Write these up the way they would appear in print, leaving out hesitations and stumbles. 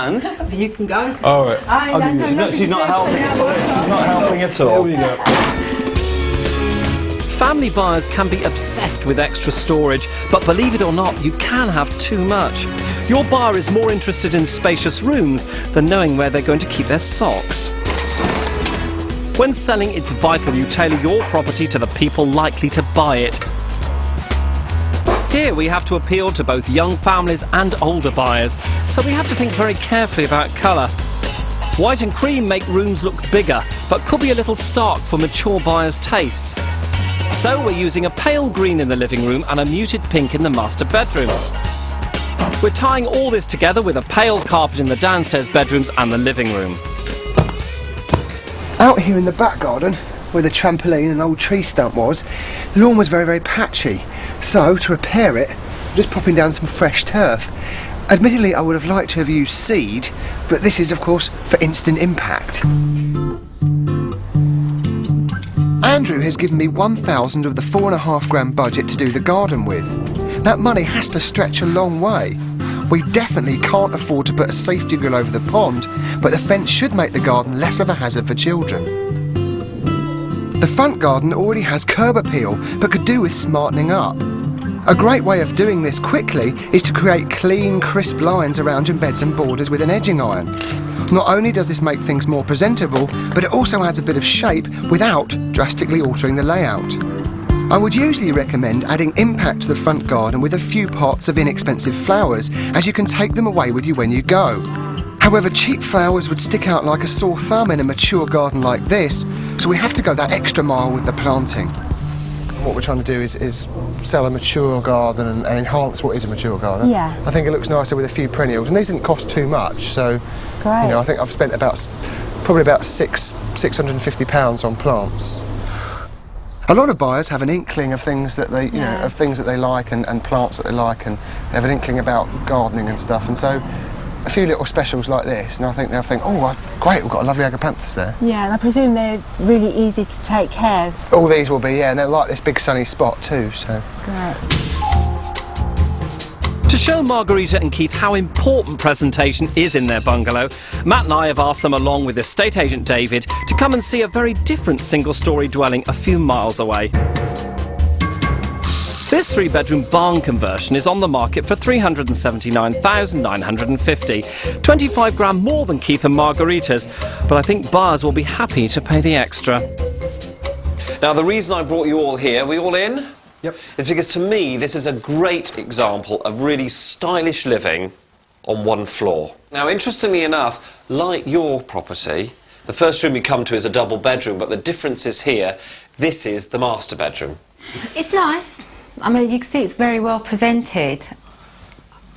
And? You can go. All right. She's not helping. She's not helping at all. Here we go. Family buyers can be obsessed with extra storage, but believe it or not, you can have too much. Your buyer is more interested in spacious rooms than knowing where they're going to keep their socks. When selling, it's vital you tailor your property to the people likely to buy it. Here we have to appeal to both young families and older buyers, so we have to think very carefully about colour. White and cream make rooms look bigger, but could be a little stark for mature buyers' tastes. So we're using a pale green in the living room and a muted pink in the master bedroom. We're tying all this together with a pale carpet in the downstairs bedrooms and the living room. Out here in the back garden, where the trampoline and old tree stump was, the lawn was very, very patchy. So, to repair it, I'm just popping down some fresh turf. Admittedly, I would have liked to have used seed, but this is, of course, for instant impact. Andrew has given me 1,000 of the 4.5 grand budget to do the garden with. That money has to stretch a long way. We definitely can't afford to put a safety grill over the pond, but the fence should make the garden less of a hazard for children. The front garden already has curb appeal, but could do with smartening up. A great way of doing this quickly is to create clean, crisp lines around your beds and borders with an edging iron. Not only does this make things more presentable, but it also adds a bit of shape without drastically altering the layout. I would usually recommend adding impact to the front garden with a few pots of inexpensive flowers, as you can take them away with you when you go. However, cheap flowers would stick out like a sore thumb in a mature garden like this, so we have to go that extra mile with the planting. What we're trying to do is sell a mature garden and enhance what is a mature garden. Yeah. I think it looks nicer with a few perennials, and these didn't cost too much, so Great. you know, I think I've spent probably about £650 on plants. A lot of buyers have an inkling of things that they, you know, of things that they like and plants that they like, and they have an inkling about gardening and stuff. And so, a few little specials like this, and I think they'll think, oh, great, we've got a lovely agapanthus there. Yeah, and I presume they're really easy to take care of. All these will be, yeah, and they're like this big sunny spot too. So. Great. To show Margarita and Keith how important presentation is in their bungalow, Matt and I have asked them, along with estate agent David, to come and see a very different single-storey dwelling a few miles away. This 3-bedroom barn conversion is on the market for $379,950, 25 grand more than Keith and Margarita's, but I think buyers will be happy to pay the extra. Now, the reason I brought you all here, we all in? Yep. It's because, to me, this is a great example of really stylish living on one floor. Now, interestingly enough, like your property, the first room you come to is a double bedroom, but the difference is here, this is the master bedroom. It's nice. I mean, you can see it's very well presented.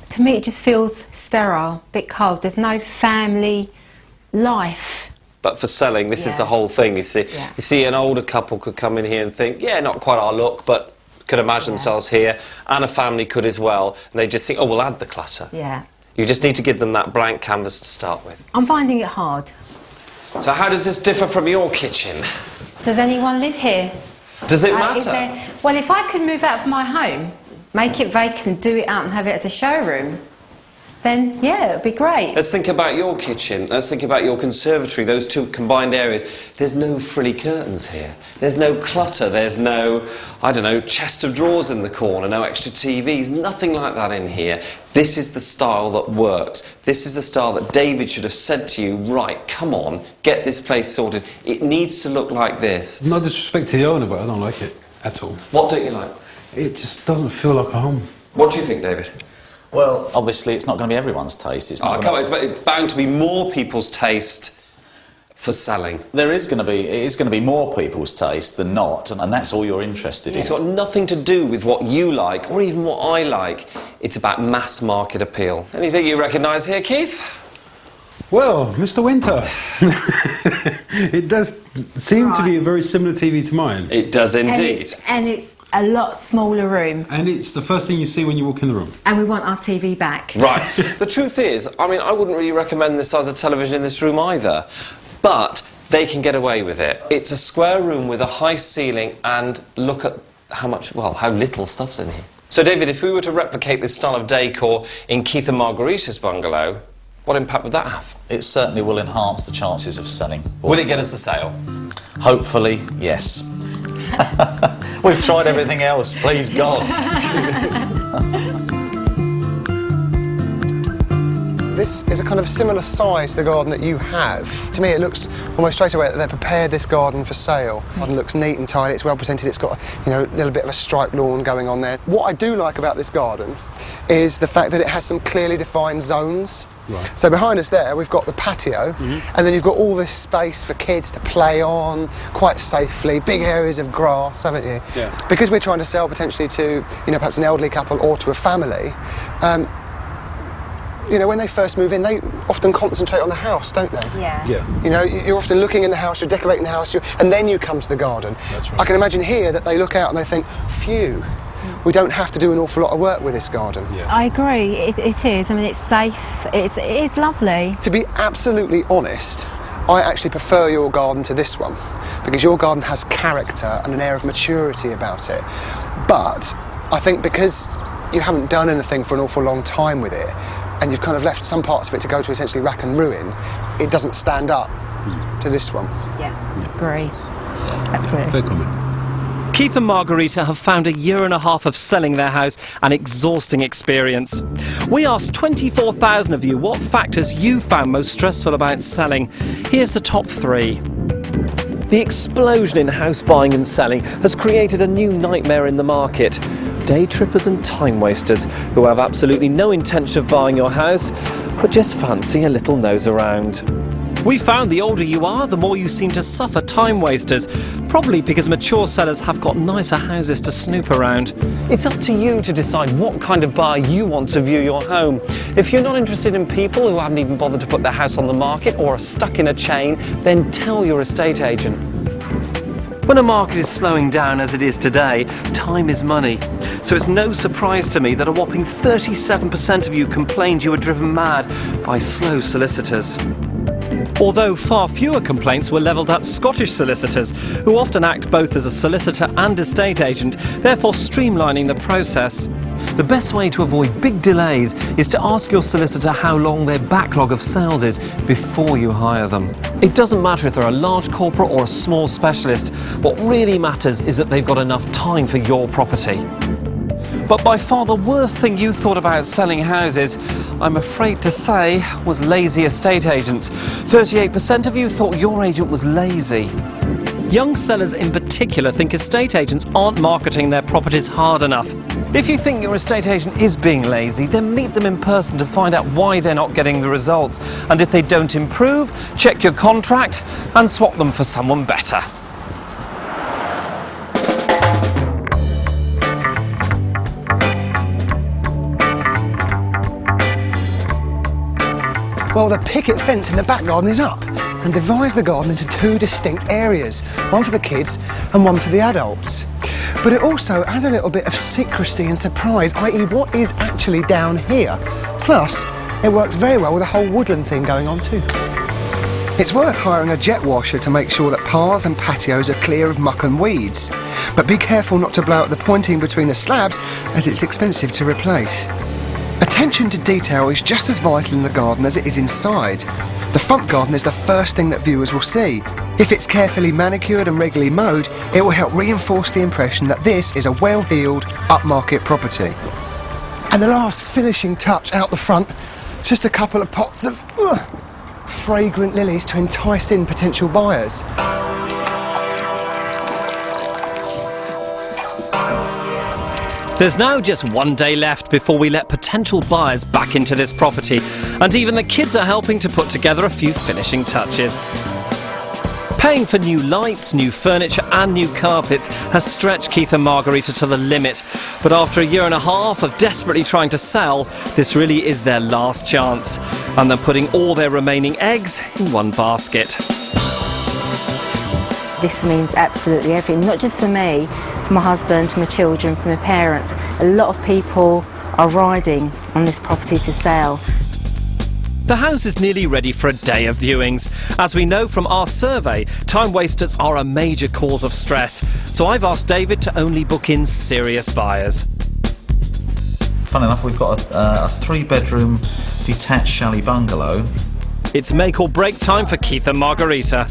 To me, it just feels sterile, a bit cold. There's no family life. But for selling, this is the whole thing, you see. Yeah. You see, an older couple could come in here and think, yeah, not quite our look, but could imagine themselves here, and a family could as well, and they just think, oh, we'll add the clutter. Yeah. You just need to give them that blank canvas to start with. I'm finding it hard. So how does this differ from your kitchen? Does anyone live here? Does it matter? Well, if I could move out of my home, make it vacant, do it out and have it as a showroom, then, yeah, it would be great. Let's think about your kitchen. Let's think about your conservatory, those two combined areas. There's no frilly curtains here. There's no clutter. There's no, I don't know, chest of drawers in the corner, no extra TVs, nothing like that in here. This is the style that works. This is the style that David should have said to you, right, come on, get this place sorted. It needs to look like this. No disrespect to the owner, but I don't like it at all. What don't you like? It just doesn't feel like a home. What do you think, David? Well, obviously, it's not going to be everyone's taste. It's not come on, it's bound to be more people's taste for selling. It is going to be more people's taste than not, and that's all you're interested in. It's got nothing to do with what you like, or even what I like. It's about mass market appeal. Anything you recognise here, Keith? Well, Mr. Winter. It does seem to be a very similar TV to mine. It does indeed. And it's a lot smaller room. And it's the first thing you see when you walk in the room. And we want our TV back. Right. The truth is, I mean, I wouldn't really recommend this size of television in this room either. But they can get away with it. It's a square room with a high ceiling, and look at how little stuff's in here. So, David, if we were to replicate this style of decor in Keith and Margarita's bungalow, What impact would that have? It certainly will enhance the chances of selling. Will it get us a sale? Hopefully, yes. We've tried everything else, please God. This is a kind of similar size to the garden that you have. To me, it looks almost straight away that they've prepared this garden for sale. The garden looks neat and tidy, it's well presented, it's got, you know, a little bit of a striped lawn going on there. What I do like about this garden is the fact that it has some clearly defined zones. Right. So behind us there, we've got the patio, and then you've got all this space for kids to play on quite safely, big areas of grass, haven't you? Yeah. Because we're trying to sell potentially to, you know, perhaps an elderly couple or to a family, you know, when they first move in, they often concentrate on the house, don't they? Yeah. Yeah. You know, you're often looking in the house, you're decorating the house, and then you come to the garden. That's right. I can imagine here that they look out and they think, phew, we don't have to do an awful lot of work with this garden. Yeah. I agree, it is. I mean, it's safe, it's lovely. To be absolutely honest, I actually prefer your garden to this one, because your garden has character and an air of maturity about it. But I think because you haven't done anything for an awful long time with it, and you've kind of left some parts of it to go to essentially rack and ruin, it doesn't stand up to this one. Yeah, agree. Absolutely. Fair comment. Keith and Margarita have found a year and a half of selling their house an exhausting experience. We asked 24,000 of you what factors you found most stressful about selling. Here's the top 3. The explosion in house buying and selling has created a new nightmare in the market. Day trippers and time wasters who have absolutely no intention of buying your house, but just fancy a little nose around. We found the older you are, the more you seem to suffer time wasters, probably because mature sellers have got nicer houses to snoop around. It's up to you to decide what kind of buyer you want to view your home. If you're not interested in people who haven't even bothered to put their house on the market or are stuck in a chain, then tell your estate agent. When a market is slowing down as it is today, time is money. So it's no surprise to me that a whopping 37% of you complained you were driven mad by slow solicitors. Although far fewer complaints were levelled at Scottish solicitors, who often act both as a solicitor and estate agent, therefore streamlining the process. The best way to avoid big delays is to ask your solicitor how long their backlog of sales is before you hire them. It doesn't matter if they're a large corporate or a small specialist. What really matters is that they've got enough time for your property. But by far the worst thing you thought about selling houses, I'm afraid to say, was lazy estate agents. 38% of you thought your agent was lazy. Young sellers in particular think estate agents aren't marketing their properties hard enough. If you think your estate agent is being lazy, then meet them in person to find out why they're not getting the results. And if they don't improve, check your contract and swap them for someone better. Well, the picket fence in the back garden is up and divides the garden into 2 distinct areas, one for the kids and one for the adults. But it also adds a little bit of secrecy and surprise, i.e. what is actually down here. Plus, it works very well with the whole woodland thing going on too. It's worth hiring a jet washer to make sure that paths and patios are clear of muck and weeds. But be careful not to blow out the pointing between the slabs, as it's expensive to replace. Attention to detail is just as vital in the garden as it is inside. The front garden is the first thing that viewers will see. If it's carefully manicured and regularly mowed, it will help reinforce the impression that this is a well-heeled, upmarket property. And the last finishing touch out the front, just a couple of pots of fragrant lilies to entice in potential buyers. There's now just one day left before we let potential buyers back into this property, and even the kids are helping to put together a few finishing touches. Paying for new lights, new furniture and new carpets has stretched Keith and Margarita to the limit, but after a year and a half of desperately trying to sell, this really is their last chance, and they're putting all their remaining eggs in one basket. This means absolutely everything, not just for me, for my husband, for my children, for my parents. A lot of people are riding on this property to sell. The house is nearly ready for a day of viewings. As we know from our survey, time wasters are a major cause of stress. So I've asked David to only book in serious buyers. Funny enough, we've got a 3-bedroom detached chalet bungalow. It's make or break time for Keith and Margarita. I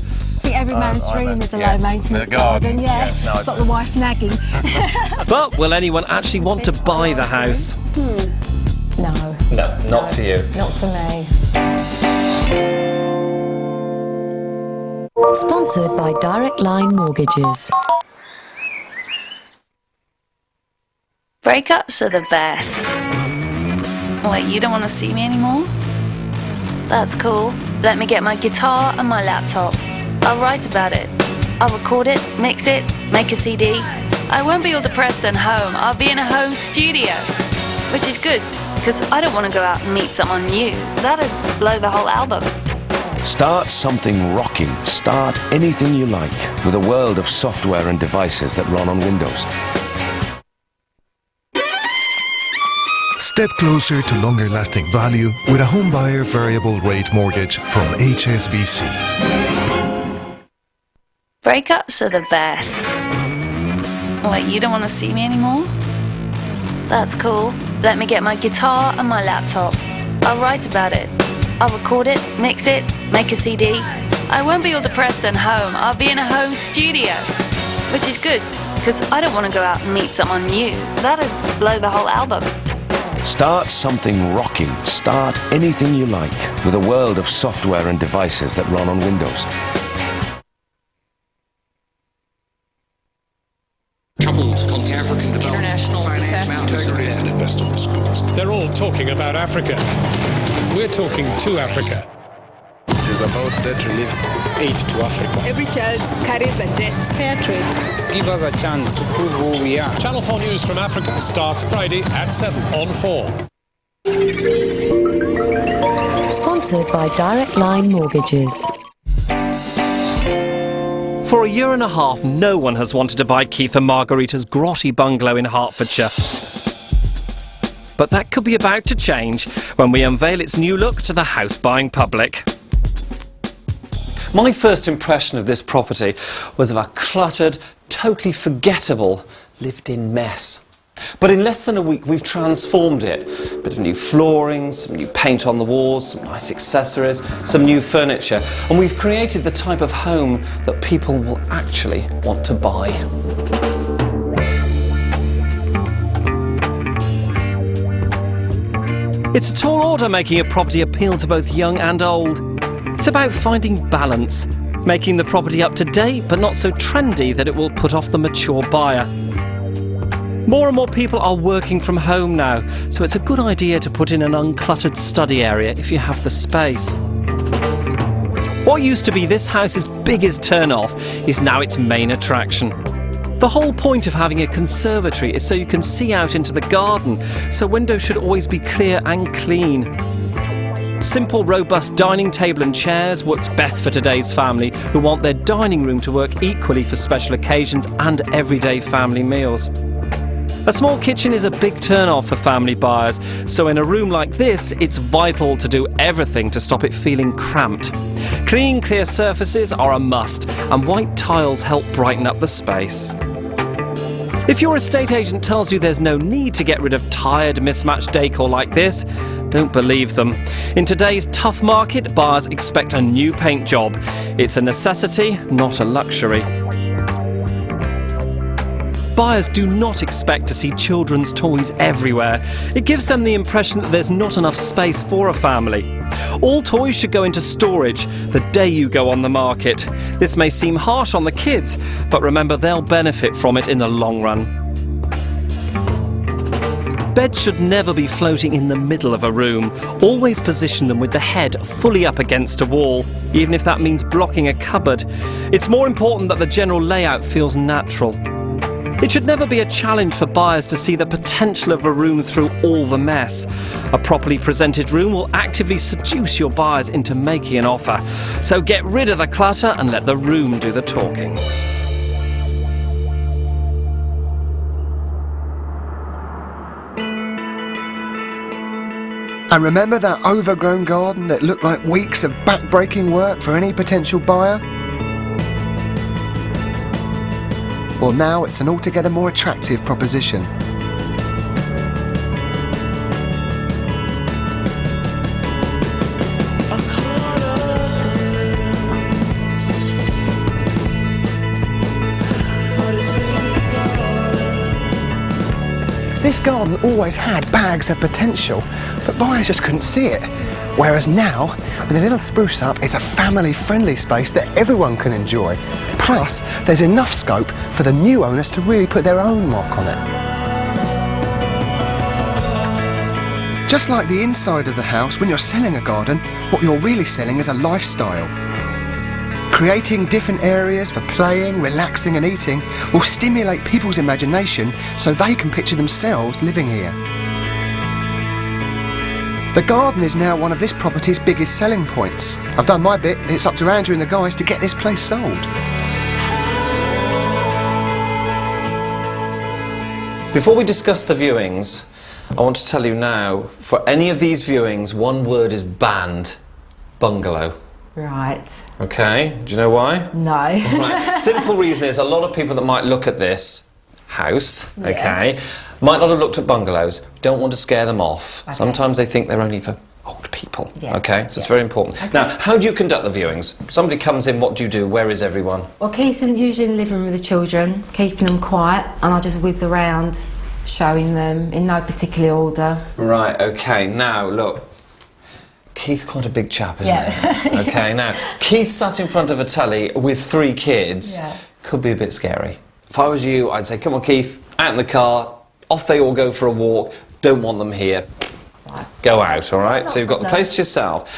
think every man's dream is a low maintenance garden, Stop the wife nagging. But will anyone actually want to buy the house? No. No, not for you. Not for me. Sponsored by Direct Line Mortgages. Breakups are the best. Wait, you don't want to see me anymore? That's cool. Let me get my guitar and my laptop. I'll write about it. I'll record it, mix it, make a CD. I won't be all depressed and home. I'll be in a home studio. Which is good, because I don't want to go out and meet someone new. That'd blow the whole album. Start something rocking. Start anything you like with a world of software and devices that run on Windows. Step closer to longer-lasting value with a homebuyer variable rate mortgage from HSBC. Breakups are the best. Wait, you don't want to see me anymore? That's cool. Let me get my guitar and my laptop. I'll write about it. I'll record it, mix it, make a CD. I won't be all depressed and home. I'll be in a home studio. Which is good, because I don't want to go out and meet someone new. That'd blow the whole album. Start something rocking. Start anything you like with a world of software and devices that run on Windows. Troubled African international disaster integrity and investment schools. They're all talking about Africa. We're talking to Africa. It is about debt relief, aid to Africa. Every child carries a debt. Fair trade. Give us a chance to prove who we are. Channel 4 News from Africa starts Friday at 7 on 4. Sponsored by Direct Line Mortgages. For a year and a half, no one has wanted to buy Keith and Margarita's grotty bungalow in Hertfordshire. But that could be about to change when we unveil its new look to the house-buying public. My first impression of this property was of a cluttered, totally forgettable, lived-in mess. But in less than a week, we've transformed it. A bit of new flooring, some new paint on the walls, some nice accessories, some new furniture, and we've created the type of home that people will actually want to buy. It's a tall order making a property appeal to both young and old. It's about finding balance, making the property up to date but not so trendy that it will put off the mature buyer. More and more people are working from home now, so it's a good idea to put in an uncluttered study area if you have the space. What used to be this house's biggest turn-off is now its main attraction. The whole point of having a conservatory is so you can see out into the garden, so windows should always be clear and clean. Simple, robust dining table and chairs works best for today's family who want their dining room to work equally for special occasions and everyday family meals. A small kitchen is a big turn-off for family buyers, so in a room like this, it's vital to do everything to stop it feeling cramped. Clean, clear surfaces are a must, and white tiles help brighten up the space. If your estate agent tells you there's no need to get rid of tired, mismatched decor like this, don't believe them. In today's tough market, buyers expect a new paint job. It's a necessity, not a luxury. Buyers do not expect to see children's toys everywhere. It gives them the impression that there's not enough space for a family. All toys should go into storage the day you go on the market. This may seem harsh on the kids, but remember they'll benefit from it in the long run. Beds should never be floating in the middle of a room. Always position them with the head fully up against a wall, even if that means blocking a cupboard. It's more important that the general layout feels natural. It should never be a challenge for buyers to see the potential of a room through all the mess. A properly presented room will actively seduce your buyers into making an offer. So get rid of the clutter and let the room do the talking. And remember that overgrown garden that looked like weeks of back-breaking work for any potential buyer? Well, now it's an altogether more attractive proposition. This garden always had bags of potential, but buyers just couldn't see it. Whereas now, with a little spruce up, it's a family-friendly space that everyone can enjoy. Plus, there's enough scope for the new owners to really put their own mark on it. Just like the inside of the house, when you're selling a garden, what you're really selling is a lifestyle. Creating different areas for playing, relaxing and eating will stimulate people's imagination so they can picture themselves living here. The garden is now one of this property's biggest selling points. I've done my bit, it's up to Andrew and the guys to get this place sold. Before we discuss the viewings, I want to tell you now, for any of these viewings, one word is banned: bungalow. Right. Okay, do you know why? No. Right. Simple reason is a lot of people that might look at this house, okay, might not have looked at bungalows, don't want to scare them off. Okay. Sometimes they think they're only for old people, Yeah. okay, so it's very important. Okay. Now, how do you conduct the viewings? Somebody comes in, what do you do? Where is everyone? Well, Keith's usually in the living room with the children, keeping them quiet, and I just whiz around, showing them in no particular order. Right, okay, now look, Keith's quite a big chap, isn't he? Okay, now, Keith sat in front of a telly with 3 kids, could be a bit scary. If I was you, I'd say, come on Keith, out in the car, off they all go for a walk, don't want them here. Go out, all right? So you've got the place to yourself.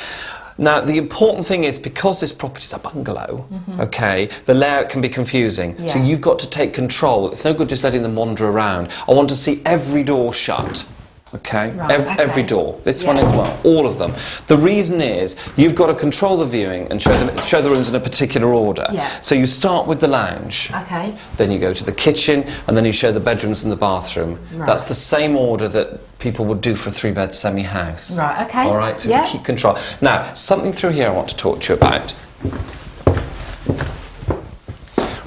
Now, the important thing is, because this property is a bungalow, okay, the layout can be confusing. So you've got to take control. It's no good just letting them wander around. I want to see every door shut. Okay? Every door. This one as well. All of them. The reason is, you've got to control the viewing and show the rooms in a particular order. So you start with the lounge. Okay. Then you go to the kitchen, and then you show the bedrooms and the bathroom. That's the same order that people would do for a 3-bed semi-house. Right, okay. All right, so you keep control. Now, something through here I want to talk to you about.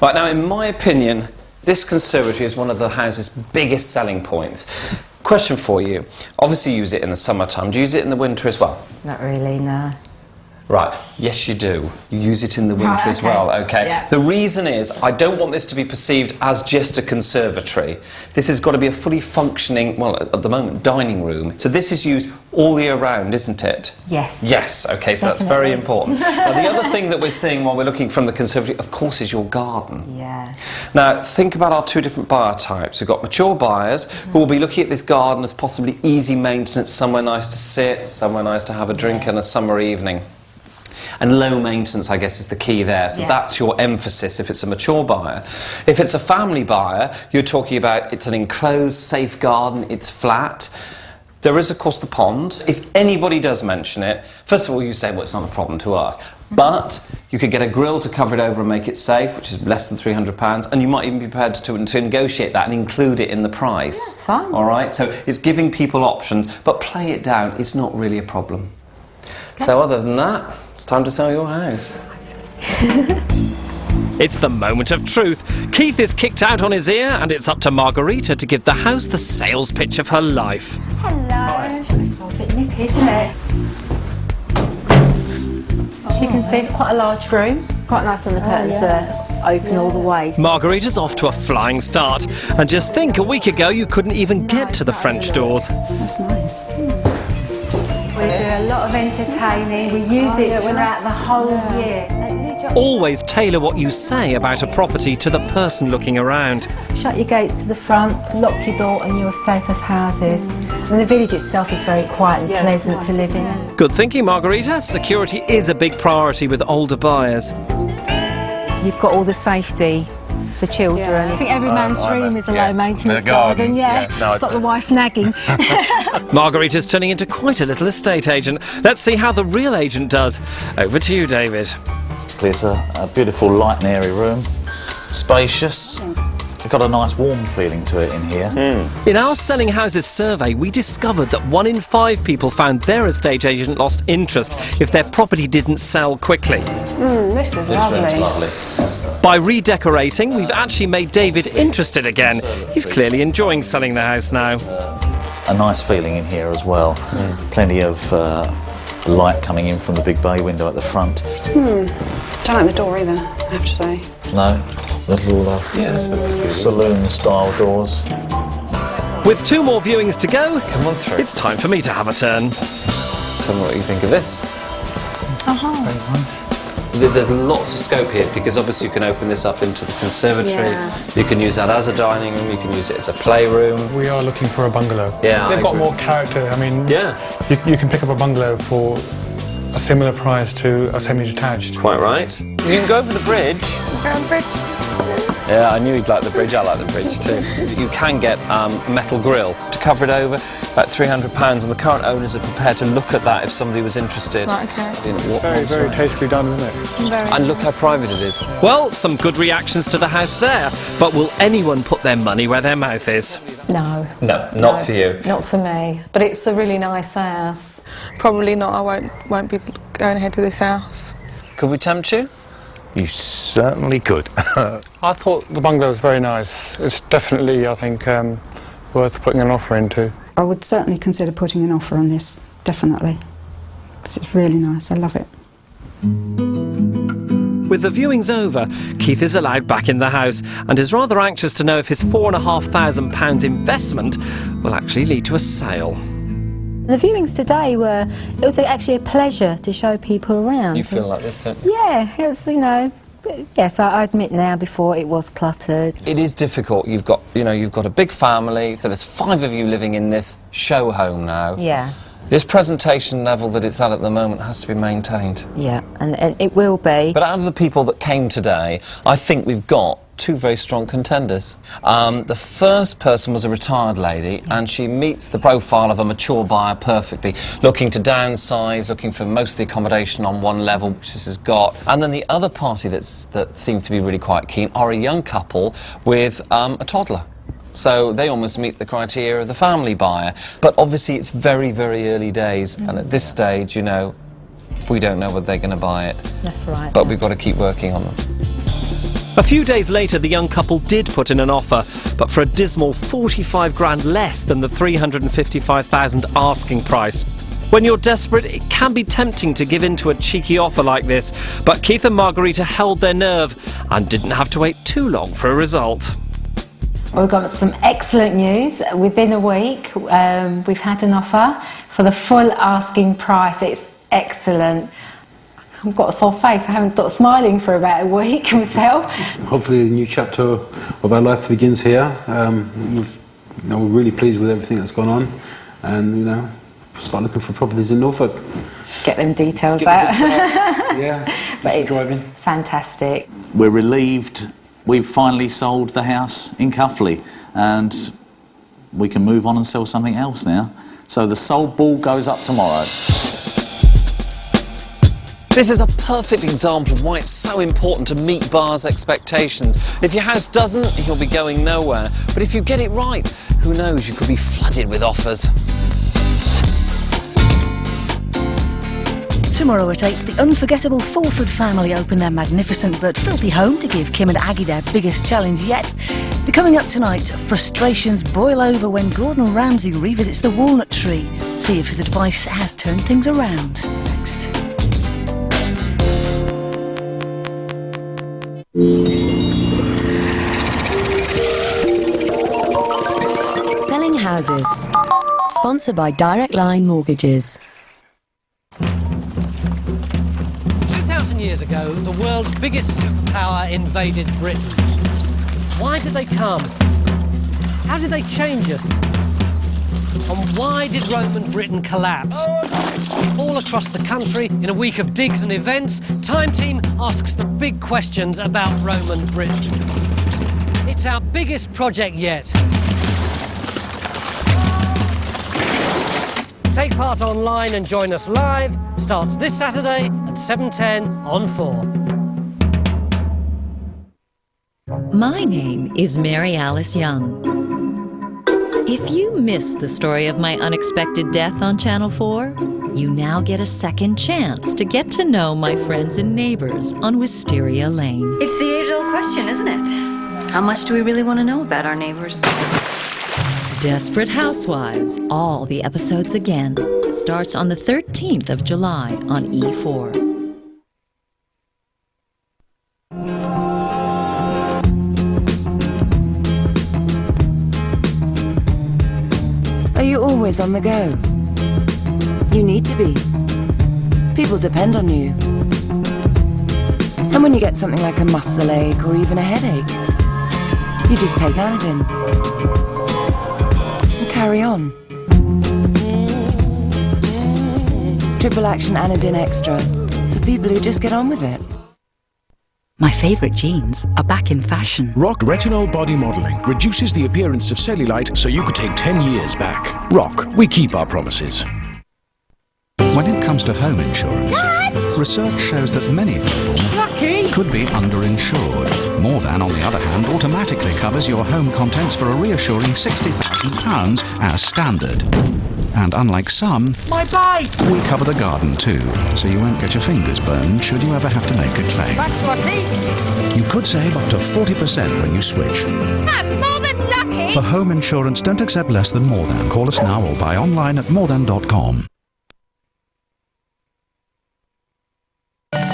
Right, now, in my opinion, this conservatory is one of the house's biggest selling points. Question for you. Obviously you use it in the summertime. Do you use it in the winter as well? Not really, no. Right, yes you do. You use it in the winter as well, okay? The reason is, I don't want this to be perceived as just a conservatory. This has got to be a fully functioning, well, at the moment, dining room. So this is used all year round, isn't it? Yes. Yes, okay, so that's very important. Now, the other thing that we're seeing while we're looking from the conservatory, of course, is your garden. Yeah. Now, think about our 2 different buyer types. We've got mature buyers who will be looking at this garden as possibly easy maintenance, somewhere nice to sit, somewhere nice to have a drink on a summer evening. And low maintenance, I guess, is the key there. So that's your emphasis if it's a mature buyer. If it's a family buyer, you're talking about it's an enclosed, safe garden, it's flat. There is, of course, the pond. If anybody does mention it, first of all, you say, well, it's not a problem to us. But you could get a grill to cover it over and make it safe, which is less than £300, and you might even be prepared to negotiate that and include it in the price. That's fine. All right? So it's giving people options, but play it down. It's not really a problem. So other than that, it's time to sell your house. It's the moment of truth. Keith is kicked out on his ear, and it's up to Margarita to give the house the sales pitch of her life. Hello. This smells a bit nippy, isn't it? You can see it's quite a large room. Quite nice when the curtains are open all the way. Margarita's off to a flying start. And just think, a week ago you couldn't even get to the French doors. That's nice. We do a lot of entertaining. We use it throughout the whole year. Always tailor what you say about a property to the person looking around. Shut your gates to the front, lock your door, and you're safe as houses. And the village itself is very quiet and pleasant to live in. Good thinking, Margarita. Security is a big priority with older buyers. You've got all the safety for children. I think every man's dream is a low-maintenance garden. Stop the wife nagging. Margarita's turning into quite a little estate agent. Let's see how the real agent does. Over to you, David. It's a beautiful light and airy room, spacious. It's got a nice warm feeling to it in here. In our Selling Houses survey, we discovered that 1 in 5 people found their estate agent lost interest if their property didn't sell quickly. This is lovely. By redecorating, we've actually made David interested again. He's clearly enjoying selling the house now. A nice feeling in here as well. Plenty of light coming in from the big bay window at the front. Don't like the door either, I have to say. No, little saloon-style doors. With 2 more viewings to go, Come on through. it's time for me to have a turn. Tell me what you think of this. Uh-huh. There's lots of scope here because obviously you can open this up into the conservatory. Yeah. You can use that as a dining room. You can use it as a playroom. We are looking for a bungalow. Yeah, They've I got agree. more character. I mean, Yeah. you can pick up a bungalow for a similar price to a semi-detached. Quite right. You can go over the bridge. Yeah, I knew he'd like the bridge. I like the bridge too. You can get a metal grill to cover it over, about £300, and the current owners are prepared to look at that if somebody was interested. Right, okay. In what Very, very tastefully done, isn't it? Very And look how private it is. Well, some good reactions to the house there, but will anyone put their money where their mouth is? No. No, not for you. Not for me. But it's a really nice house. Probably not. I won't be going ahead to this house. Could we tempt you? You certainly could. I thought the bungalow was very nice. It's definitely, I think, worth putting an offer into. I would certainly consider putting an offer on this, definitely. Because it's really nice, I love it. With the viewings over, Keith is allowed back in the house and is rather anxious to know if his £4,500 investment will actually lead to a sale. The viewings today it was actually a pleasure to show people around. You feel like this, don't you? Yeah, it was, yes, I admit now, before it was cluttered. It is difficult. You've got a big family, so there's 5 of you living in this show home now. Yeah. This presentation level that it's at the moment has to be maintained. Yeah, and it will be. But out of the people that came today, I think we've got 2 very strong contenders. The first person was a retired lady, and she meets the profile of a mature buyer perfectly, looking to downsize, looking for most of the accommodation on one level, which this has got. And then the other party that seems to be really quite keen are a young couple with a toddler. So they almost meet the criteria of the family buyer. But obviously it's very, very early days, and at this stage, we don't know whether they're going to buy it. That's right. But we've got to keep working on them. A few days later, the young couple did put in an offer, but for a dismal 45 grand less than the 355,000 asking price. When you're desperate, it can be tempting to give in to a cheeky offer like this, but Keith and Margarita held their nerve and didn't have to wait too long for a result. We've got some excellent news. Within a week, we've had an offer for the full asking price. It's excellent. I've got a sore face. I haven't stopped smiling for about a week myself. Hopefully a new chapter of our life begins here. We're really pleased with everything that's gone on, and start looking for properties in Norfolk. Get them details out. Yeah, But it's driving. fantastic. We're relieved we've finally sold the house in Cuffley, and we can move on and sell something else now. So the sold ball goes up tomorrow. This is a perfect example of why it's so important to meet buyers' expectations. If your house doesn't, you'll be going nowhere. But if you get it right, who knows, you could be flooded with offers. Tomorrow at 8, the unforgettable Fulford family open their magnificent but filthy home to give Kim and Aggie their biggest challenge yet. But coming up tonight, frustrations boil over when Gordon Ramsay revisits the walnut tree. See if his advice has turned things around. Next. Selling houses. Sponsored by Direct Line Mortgages. 2,000 years ago, the world's biggest superpower invaded Britain. Why did they come? How did they change us? And why did Roman Britain collapse? All across the country, in a week of digs and events, Time Team asks the big questions about Roman Britain. It's our biggest project yet. Take part online and join us live. Starts this Saturday at 7:10 on 4. My name is Mary Alice Young. If you missed the story of my unexpected death on Channel 4, you now get a second chance to get to know my friends and neighbors on Wisteria Lane. It's the age-old question, isn't it? How much do we really want to know about our neighbors? Desperate Housewives, all the episodes again. Starts on the 13th of July on E4. always on the go. You need to be. People depend on you. And when you get something like a muscle ache or even a headache, you just take Anadin and carry on. Triple Action Anadin Extra for people who just get on with it. My favourite jeans are back in fashion. Rock Retinol Body Modelling reduces the appearance of cellulite so you could take 10 years back. Rock, we keep our promises. When it comes to home insurance, research shows that many people could be underinsured. More Than, on the other hand, automatically covers your home contents for a reassuring £60,000 as standard. And unlike some, My bike! we cover the garden too, so you won't get your fingers burned should you ever have to make a claim. That's lucky! You could save up to 40% when you switch. That's more than lucky! For home insurance, don't accept less than More Than. Call us now or buy online at morethan.com.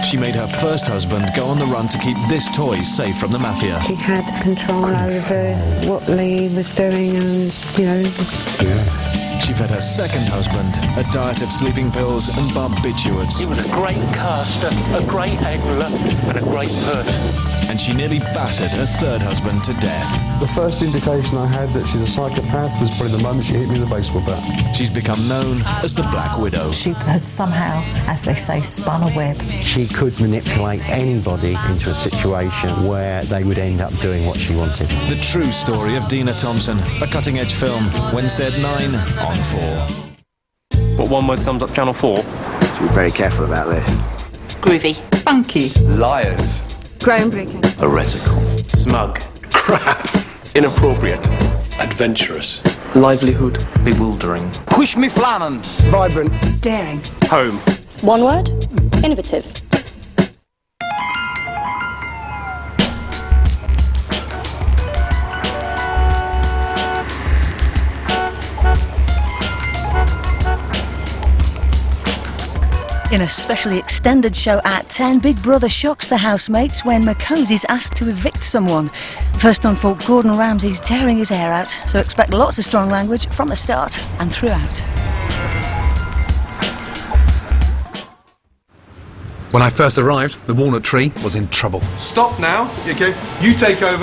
She made her first husband go on the run to keep this toy safe from the mafia. She had control over what Lee was doing and, you know... She fed her second husband a diet of sleeping pills and barbiturates. He was a great caster, a great angler, and a great person. And she nearly battered her third husband to death. The first indication I had that she's a psychopath was probably the moment she hit me with a baseball bat. She's become known as the Black Widow. She had somehow, as they say, spun a web. She could manipulate anybody into a situation where they would end up doing what she wanted. The true story of Dina Thompson, a cutting-edge film, Wednesday at 9 on 4. What one word sums up Channel 4? Should be very careful about this. Groovy. Funky. Liars. Groundbreaking. Heretical. Smug. Crap. Inappropriate. Adventurous. Livelihood. Bewildering. Push me flannan. Vibrant. Daring. Home. One word? Innovative. In a specially extended show at 10, Big Brother shocks the housemates when Makosy's asked to evict someone. First on fault, Gordon Ramsay's tearing his hair out, so expect lots of strong language from the start and throughout. When I first arrived, the walnut tree was in trouble. Stop now. Okay, you take over.